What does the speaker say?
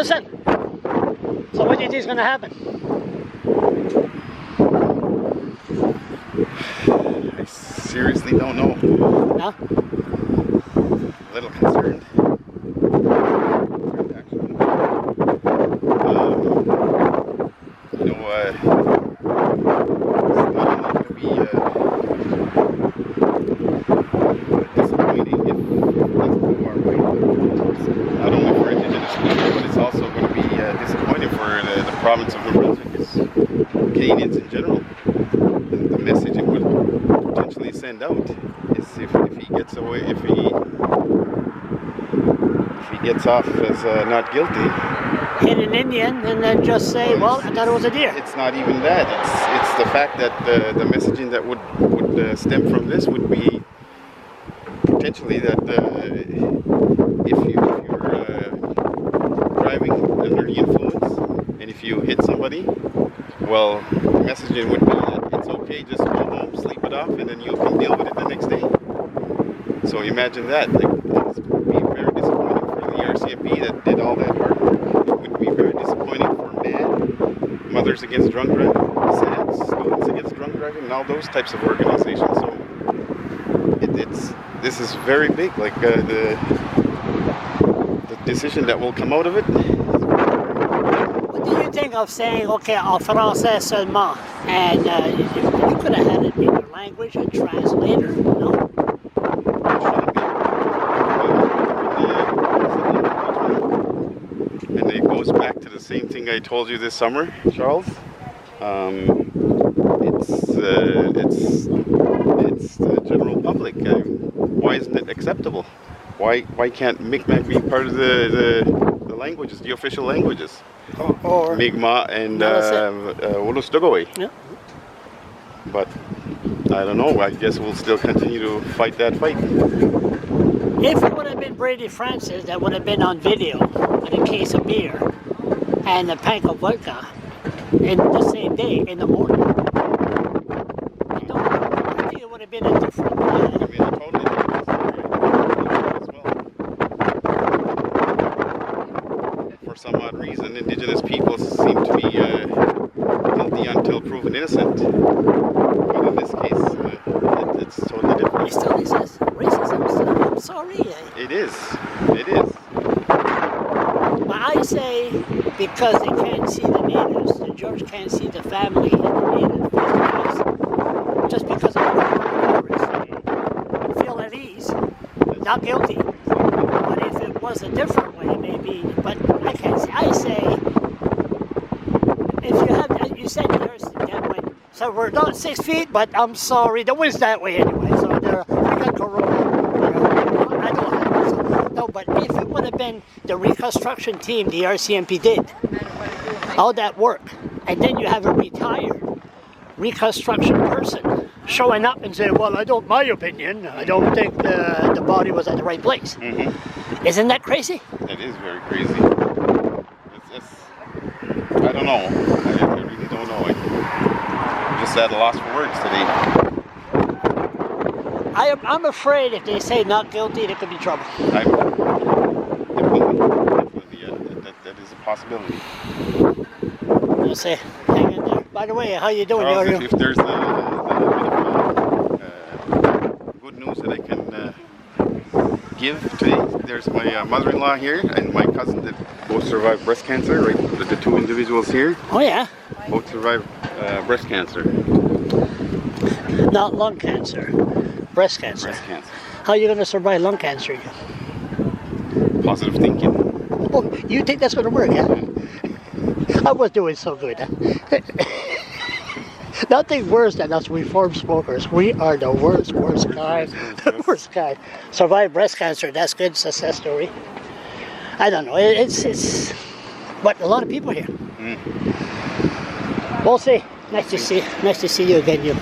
Listen. So what do you think is going to happen? I seriously don't know. No? A little concerned. Province of New Brunswick is Canadians in general. The message it would potentially send out is if he gets away, if he gets off as not guilty, hit an Indian and then just say, well, I thought it was a deer. It's not even that. It's the fact that the messaging that would stem from this would be potentially that if you're driving under the influence. And if you hit somebody, well, the messaging would be that it's okay, just go home, sleep it off, and then you can deal with it the next day. So imagine that. Like, it would be very disappointing for the RCMP that did all that hard work. It would be very disappointing for MAD, Mothers Against Drunk Driving, SADS, Students Against Drunk Driving, and all those types of organizations. So this is very big. Like the decision that will come out of it. What do you think of saying, okay, en français seulement, and you could have had it in your language, a translator, no? And it goes back to the same thing I told you this summer, Charles. It's the general public. Why isn't it acceptable? Why can't Mi'kmaq be part of the languages, the official languages? Or Mi'kmaq and Wolastoqey. Yeah. But I don't know. I guess we'll still continue to fight that fight. If it would have been Brady Francis that would have been on video with a case of beer and a pint of vodka in the same day in the morning, I think it would have been a different. Totally as well. For some odd reason, Indigenous people seem to be guilty until proven innocent. But in this case, it's totally different. He still says racism. I'm sorry. It is. It is. But I say because they can't see the natives, the judge can't see the family in the native house, just because of the feel at ease, not guilty. But if it was a different way, maybe. But I can't say. I say if you have, you said yours that way. So we're not 6 feet, but I'm sorry, the wind's that way anyway. So we got corona. I don't have it. So, no, but if it would have been the reconstruction team the RCMP did, all that work, and then you have a retired reconstruction person showing up and saying, well, my opinion, I don't think the body was at the right place. Mm-hmm. Isn't that crazy? It is very crazy. I don't know. I really don't know. I'm just at a loss for words today. I'm afraid if they say not guilty, there could be trouble. That is a possibility. I'll say, hang in there. By the way, how you doing? Charles, if there's a good news that I can give today, there's my mother-in-law here and my cousin that both survived breast cancer. Right, the two individuals here. Oh yeah. Both survived breast cancer. Not lung cancer. Breast cancer. Breast cancer. How are you going to survive lung cancer? Positive thinking. Oh, you think that's going to work, yeah? I was doing so good. Huh? Nothing worse than us reformed smokers. We are the worst kind. Worst kind. Survive breast cancer. That's good success story. I don't know. It's but a lot of people here. We'll see. Nice to see you again, you.